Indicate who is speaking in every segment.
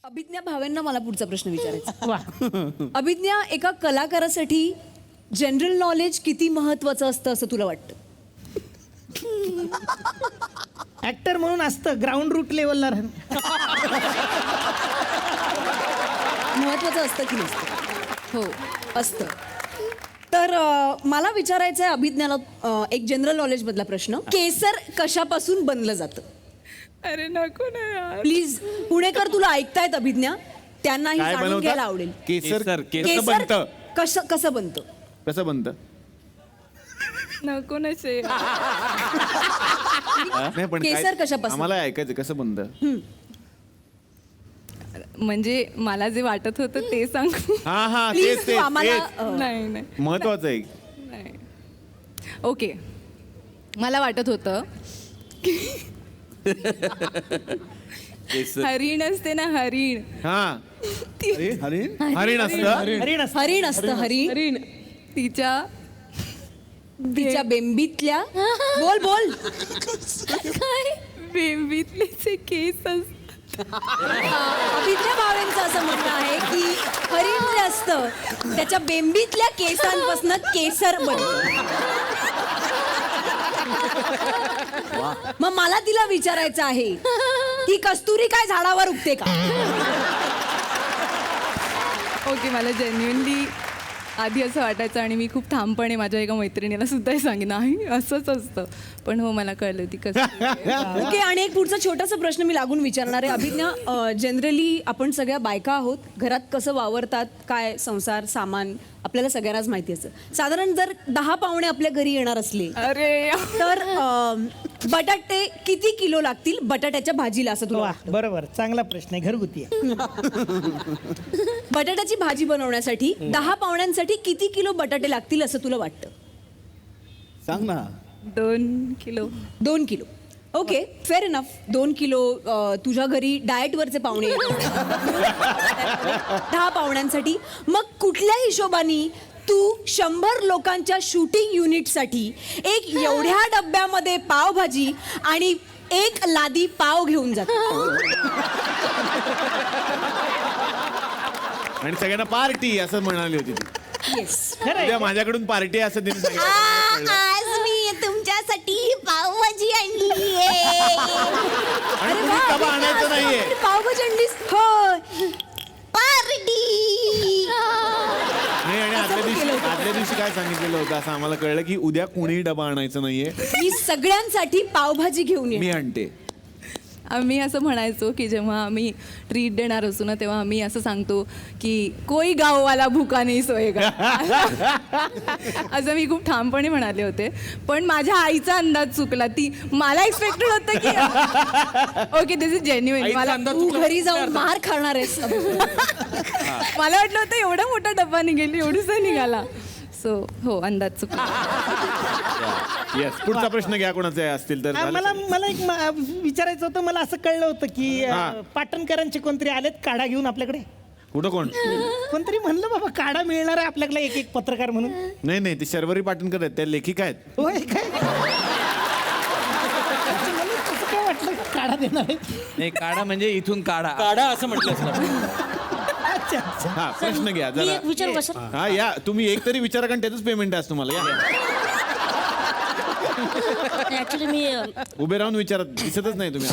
Speaker 1: अभिज्ञा भावेंना मला पुढचा प्रश्न विचारायचा.
Speaker 2: वा.
Speaker 1: अभिज्ञा, एका कलाकारासाठी जनरल नॉलेज किती महत्वाचं असतं असं तुला वाटतं?
Speaker 2: ऍक्टर म्हणून असतं ग्राउंड रूट लेवलला
Speaker 1: महत्वाचं असतं की नसतं? हो, असतं. तर मला विचारायचं आहे अभिज्ञाला एक जनरल नॉलेज मधला प्रश्न. केसर कशापासून बनलं जातं?
Speaker 3: अरे नको ना यार.
Speaker 1: प्लीज, पुणेकर तुला ऐकतायत अभिज्ञा, त्यांनाही
Speaker 4: काय
Speaker 1: जाणून घ्यायला आवडेल.
Speaker 4: केसर कसं
Speaker 1: केसर
Speaker 4: बनतं?
Speaker 1: कसं बनतं?
Speaker 4: कसं बनतं?
Speaker 3: नको ना शे.
Speaker 4: नाही पण
Speaker 1: केसर
Speaker 4: काय-
Speaker 1: कशापासून?
Speaker 4: आम्हाला ऐकायचं कसं बनतं.
Speaker 3: म्हणजे मला जे वाटत होतं ते सांगू.
Speaker 4: हा
Speaker 1: प्लीज
Speaker 4: तेच
Speaker 1: तू
Speaker 4: तेच
Speaker 1: आम्हाला
Speaker 4: तेच.
Speaker 3: नाही नाही
Speaker 4: महत्वाचं आहे.
Speaker 3: नाही. ओके, मला वाटत होतं हरिण असते ना, हरिण.
Speaker 4: हा
Speaker 3: ती-
Speaker 4: हरिण असतं.
Speaker 2: हरिण असतं.
Speaker 1: हरिण असतं. हरिण
Speaker 3: तिच्या
Speaker 1: तिच्या बेंबीतल्या बोल
Speaker 3: काय बेंबीतले जे केस असतात.
Speaker 1: अभिज्ञा भावेंचं असं म्हणणं आहे की हरिण जे असतं त्याच्या बेंबीतल्या केसांपासून केसर बनतं. मग मला तिला विचारायचं आहे की कस्तुरी काय झाडावर उगते का?
Speaker 3: ओके, मला जेन्युअनली आधी असं वाटायचं आणि मी खूप ठामपणे माझ्या एका मैत्रिणीला सुद्धा हे सांगेन नाही असंच असतं, पण हो मला कळलं ती कसं.
Speaker 1: ओके, आणि एक पुढचा छोटासा प्रश्न मी लागून विचारणार आहे. अभिज्ञा, जनरली आपण सगळ्या बायका आहोत, घरात कसं वावरतात, काय संसार सामान आपल्याला सगळ्यांनाच माहिती असतं. साधारण जर 10 पाहुणे आपल्या घरी येणार असले
Speaker 3: अरे
Speaker 1: तर बटाटे किती किलो लागतील बटाट्याच्या भाजीला असं तुला
Speaker 2: वा,
Speaker 1: वाटतं?
Speaker 2: बरोबर, चांगला प्रश्न आहे, घरगुती आहे.
Speaker 1: बटाट्याची भाजी बनवण्यासाठी 10 पाहुण्यांसाठी किती किलो बटाटे लागतील असं तुला वाटतं?
Speaker 4: सांग ना.
Speaker 3: 2 kilo.
Speaker 1: 2 kilo. Okay, fair enough. 2 kilo तुझ्या घरी डाएटवरचे पाहुणे येतात. 10 पाहुण्यांसाठी. मग कुठल्या हिशोबाने तू 100 लोकांच्या शूटिंग युनिटसाठी एक एवढ्या डब्यामध्ये पावभाजी आणि एक लादी पाव घेऊन जातो?
Speaker 4: आणि सगळ्यांना पार्टी असं म्हणाली होती ती.
Speaker 1: येस.
Speaker 2: खरं आहे.
Speaker 4: उद्या माझ्याकडून पार्टी असं तिने सांगितलं.
Speaker 1: आज मी तुमच्यासाठी पावभाजी आणली
Speaker 4: आणि तुम्ही डबा आणायचं नाहीये.
Speaker 1: पावभाजी आणलीस? हो, पार्टी.
Speaker 4: नाही, आणि आदल्या दिवशी काय सांगितलेलं होतं असं आम्हाला कळलं की उद्या कोणीही डबा आणायचं नाहीये,
Speaker 1: मी सगळ्यांसाठी पावभाजी घेऊन
Speaker 4: मी
Speaker 1: ये.
Speaker 4: आणते.
Speaker 3: आम्ही असं म्हणायचो की जेव्हा आम्ही ट्रीट देणार असू ना तेव्हा आम्ही असं सांगतो की कोई गाववाला भुका नाही सोयेगा. असं मी खूप ठामपणे म्हणाले होते, पण माझ्या आईचा अंदाज चुकला. ती मला एक्सपेक्टेड होतं की ओके दिस इज जेन्युइन. मला
Speaker 1: तू घरी जाऊन मार खाणार आहेस.
Speaker 3: मला वाटलं होतं एवढा मोठा डब्बा निघेल, एवढूसा निघाला. सो हो, अंदाज चुकला.
Speaker 4: येस, पुढचा प्रश्न घ्या कोणाचे असतील तर. झालं
Speaker 2: मला
Speaker 4: सगळं.
Speaker 2: मला एक विचारायचं होतं. मला असं कळलं होतं की पाटणकरांचे कोणतरी आलेत काढा घेऊन आपल्याकडे.
Speaker 4: कुठं कोण?
Speaker 2: कोणतरी म्हणलं बाबा काढा मिळणार आहे आपल्याकडे, एक एक पत्रकार म्हणून.
Speaker 4: नाही ते शर्वरी पाटणकर आहेत, त्या लेखिका आहेत.
Speaker 2: होय काय? मला तसं काय वाटलं काढा देणार आहे.
Speaker 5: नाही, काढा म्हणजे इथून काढा काढा असं म्हटलं असतं.
Speaker 2: अच्छा अच्छा.
Speaker 4: हा, प्रश्न घ्या
Speaker 6: मी
Speaker 4: जरा.
Speaker 6: एक विचारू का सर?
Speaker 4: हा या, तुम्ही एक तरी विचारा कारण त्याच पेमेंट आहे तुम्हाला. या
Speaker 6: ऍक्च्युली मी
Speaker 4: उभे राहून विचारत दिसतच नाही तुम्ही.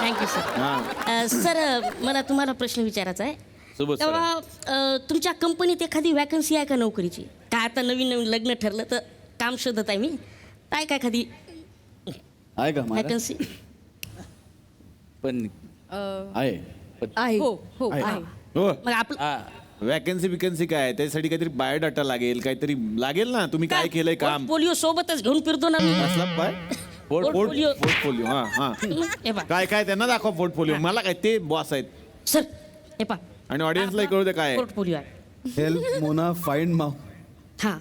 Speaker 6: Thank you sir.
Speaker 4: हा,
Speaker 6: सर, मला तुम्हाला प्रश्न विचारायचा आहे.
Speaker 5: सुबोध सर.
Speaker 6: तेव्हा तुमच्या कंपनीत एखादी वॅकन्सी आहे का नोकरीची? काय आता नवीन नवीन लग्न ठरलं तर काम शोधत आहे मी. काय काय एखादी
Speaker 5: आहे का महाराज?
Speaker 6: वॅकन्सी?
Speaker 5: पण
Speaker 4: आहे.
Speaker 1: आहे.
Speaker 3: हो हो
Speaker 4: आहे.
Speaker 3: आहे.
Speaker 4: हो,
Speaker 6: मग आपलं
Speaker 5: हा,
Speaker 4: वॅकन्सी काय त्यासाठी काहीतरी बायोडाटा लागेल, काहीतरी लागेल ना. तुम्ही काय केलंय काम?
Speaker 6: पोलिओ सोबतच घेऊन फिरतो ना मी.
Speaker 4: असला काय?
Speaker 6: पोर्टफोलिओ.
Speaker 4: पोर्टफोलिओ. हा हा.
Speaker 6: हे पहा
Speaker 4: काय त्यांना दाखवा पोर्टफोलिओ. मला काय, ते बॉस आहेत.
Speaker 6: सर, हे पहा
Speaker 4: आणि ऑडियन्सला कळू दे काय आहे.
Speaker 6: पोर्टफोलिओ आहे.
Speaker 7: Help Moana find Maui.
Speaker 6: हा,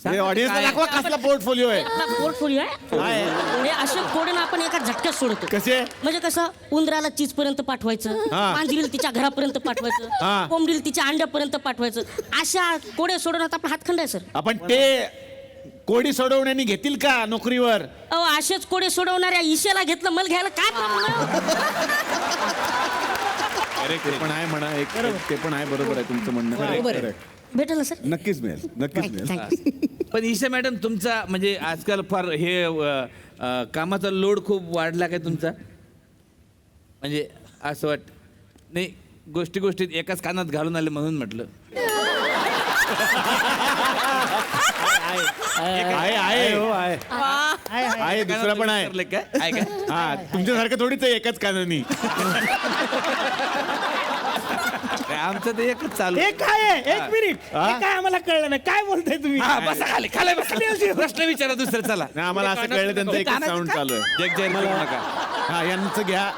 Speaker 4: हे ऑडियन्सला दाखवा कसला पोर्टफोलिओ आहे.
Speaker 6: पोर्टफोलिओ आहे.
Speaker 4: काय आहे?
Speaker 6: हे असे कोडे ना आपण एका झटक्यात सोडतो.
Speaker 4: कसे?
Speaker 6: म्हणजे कसं, उंदराला चीज पर्यंत पाठवायचं,
Speaker 4: हा.
Speaker 6: मांजरीला तिच्या घरापर्यंत
Speaker 4: हा.
Speaker 6: पाठवायचं, कोंबडीला तिच्या अंड्यापर्यंत पाठवायचं. अशा कोडे सोडवण्यात आपला हातखंड आहे सर.
Speaker 4: आपण ते कोडी सोडवण्यानी घेतील का नोकरीवर?
Speaker 6: अहो, असेच कोडे सोडवणाऱ्या ईशेला घेतलं, मला घ्यायला काय problem आहे?
Speaker 4: ते पण आहे म्हणा ते पण आहे, बरोबर आहे तुमचं म्हणणं.
Speaker 1: बरोबर आहे.
Speaker 6: भेटेल ना सर
Speaker 7: नक्कीच मिळेल, नक्कीच मिळेल.
Speaker 6: थँक्यू
Speaker 5: पण ईशा मॅडम तुमचा म्हणजे आजकाल फार हे कामाचा लोड खूप वाढला काय तुमचा, म्हणजे असं वाट नाही गोष्टीत एकाच कानात घालून आले म्हणून म्हटलं.
Speaker 4: आहे दुसरा पण आहे.
Speaker 5: विचारलंय काय? आहे काय?
Speaker 4: हा तुमच्यासारखं थोडीच आहे एकाच कानानी.
Speaker 5: काय आमचं ते एकच चालू.
Speaker 2: हे काय आहे? एक मिनिट हे काय आम्हाला कळलं नाही, काय बोलताय तुम्ही?
Speaker 5: हा बसा खाली बसा. प्रश्न विचारा दुसरं चला.
Speaker 4: नाही, आम्हाला असं कळलं त्यांचं एकच साऊंड चालू आहे.
Speaker 5: जग जाहीर करू नका.
Speaker 4: हा यांचं घ्या.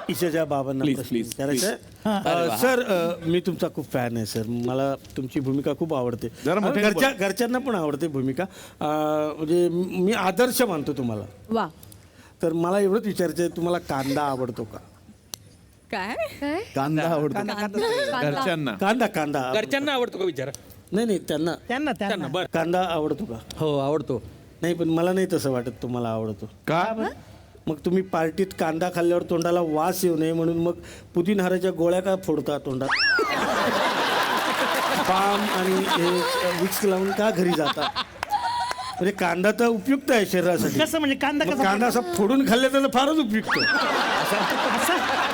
Speaker 8: ईशाच्या बाबांना
Speaker 4: Please,
Speaker 8: प्रश्न
Speaker 4: please,
Speaker 8: विचारायचा. सर मी तुमचा खूप फॅन आहे सर, मला तुमची भूमिका खूप आवडते.
Speaker 4: जरा मोठ्याने
Speaker 8: घरच्यांना पण आवडते भूमिका. म्हणजे मी आदर्श मानतो तुम्हाला.
Speaker 1: वा.
Speaker 8: तर मला एवढंच विचारायचं आहे, तुम्हाला कांदा आवडतो का?
Speaker 3: काय
Speaker 7: कांदा आवडतो.
Speaker 4: घरच्यांना
Speaker 8: कांदा कांदा
Speaker 5: घरच्यांना आवडतो का विचारा.
Speaker 8: नाही त्यांना
Speaker 2: त्यांना
Speaker 5: बरं.
Speaker 8: कांदा आवडतो का?
Speaker 7: हो आवडतो.
Speaker 8: नाही पण मला नाही तसं वाटत तुम्हाला आवडतो.
Speaker 4: का?
Speaker 8: मग तुम्ही पार्टीत कांदा खाल्ल्यावर तोंडाला वास येऊ नये म्हणून मग पुदिनहाराच्या गोळ्या का फोडता तोंडात? पाम आणि हे विक्स लावून का घरी जाता? म्हणजे कांदा तर उपयुक्त आहे शरीरासाठी.
Speaker 2: कसं म्हणजे कांदा
Speaker 8: मग
Speaker 2: कसा
Speaker 8: कांदा असा फोडून खाल्ला तर फारच उपयुक्त.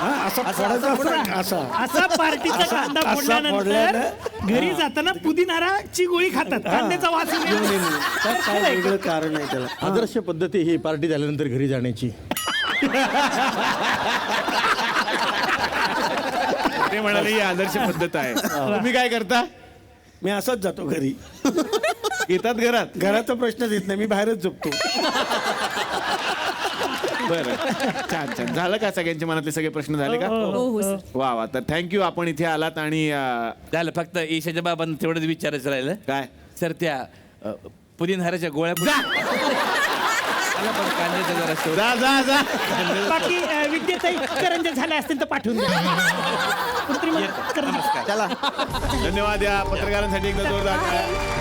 Speaker 2: असा
Speaker 8: असा फोडायचा असा
Speaker 2: असा पार्टीचा कांदा
Speaker 8: असा
Speaker 2: फोडल्यानंतर
Speaker 8: फोडल्यानं-
Speaker 2: घरी जाताना पुदिनाराची गोळी खातात, कांद्याचा वास येऊ नये.
Speaker 8: नाही, नाही. तर काय वेगळं कारण आहे त्याला?
Speaker 7: आदर्श पद्धती ही पार्टी झाल्यानंतर घरी जाण्याची.
Speaker 4: ते म्हणाले ही आदर्श पद्धत आहे. तुम्ही काय करता?
Speaker 8: मी असंच जातो घरी.
Speaker 4: येतात घरात?
Speaker 8: घराचा प्रश्नच येत नाही, मी बाहेरच झोपतो.
Speaker 4: बरं, छान. झालं का सगळ्यांच्या मनातले सगळे प्रश्न झाले का?
Speaker 1: हो हो सर.
Speaker 4: वा तर थँक्यू आपण इथे आलात. आणि
Speaker 5: झालं फक्त ईशाच्या बाबांना तेवढंच विचारायचं राहिलं.
Speaker 4: काय
Speaker 5: सर त्या पुदिनहाराच्या गोळ्या मला पण कांद्याचा जरा शोध.
Speaker 4: जा
Speaker 2: बाकी विद्याताई करंजे झाले असतील तर पाठवून द्या. कृत्रिम करंजे.
Speaker 4: चला धन्यवाद या पत्रकारांसाठी एकदा जोरदार टाळ्या.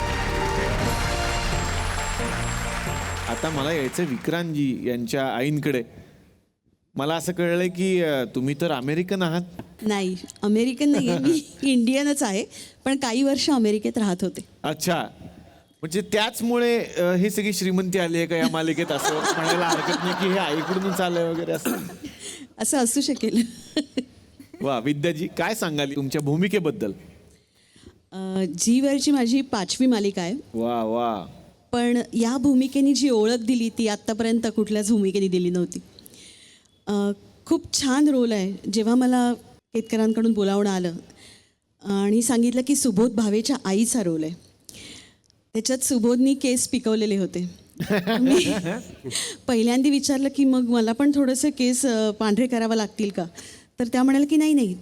Speaker 4: आता मला यायचं विक्रांतजी यांच्या आईंकडे. मला असं कळलंय की तुम्ही तर अमेरिकन आहात.
Speaker 9: नाही, अमेरिकन नाही आहे मी, इंडियनच आहे, पण काही वर्ष अमेरिकेत राहत होते.
Speaker 4: अच्छा, म्हणजे त्याचमुळे हे सगळी श्रीमंती आली आहे का या मालिकेत, असं म्हणायला हरकत नाही की हे आईकडूनच आलंय वगैरे असं?
Speaker 9: असं असू शकेल.
Speaker 4: वा विद्याजी काय सांगाल तुमच्या भूमिकेबद्दल?
Speaker 9: जीवरची माझी 5वी मालिका आहे,
Speaker 4: वा
Speaker 9: पण या भूमिकेने जी ओळख दिली ती आत्तापर्यंत कुठल्याच भूमिकेने दिली नव्हती. खूप छान रोल आहे. जेव्हा मला केतकरांकडून बोलावणं आलं आणि सांगितलं की सुबोध भावेच्या आईचा रोल आहे, त्याच्यात सुबोधनी केस पिकवलेले होते. मी पहिल्यांदा विचारलं की मग मला पण थोडंसं केस पांढरे करावं लागतील का? तर त्या म्हणाल्या की नाही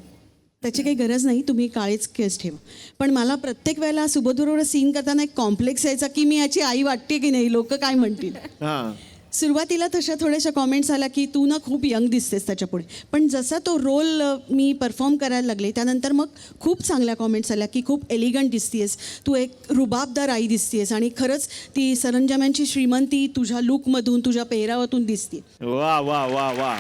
Speaker 9: त्याची काही गरज नाही, तुम्ही काळेच केस ठेवा. पण मला प्रत्येक वेळेला सुबोधबरोबर सीन करताना एक कॉम्प्लेक्स यायचा की मी याची आई वाटते की नाही, लोक काय म्हणतील.
Speaker 4: हां
Speaker 9: सुरुवातीला तशा थोड्याशा कॉमेंट्स आल्या की तू ना खूप यंग दिसतेस त्याच्यापुढे, पण जसा तो रोल मी परफॉर्म करायला लागले त्यानंतर मग खूप चांगल्या कॉमेंट्स आल्या की खूप एलिगंट दिसतेस, तू एक रुबाबदार आई दिसतेस आणि खरंच ती सरंजामांची श्रीमंती तुझ्या लुकमधून तुझ्या पेहरावातून दिसते.
Speaker 4: वा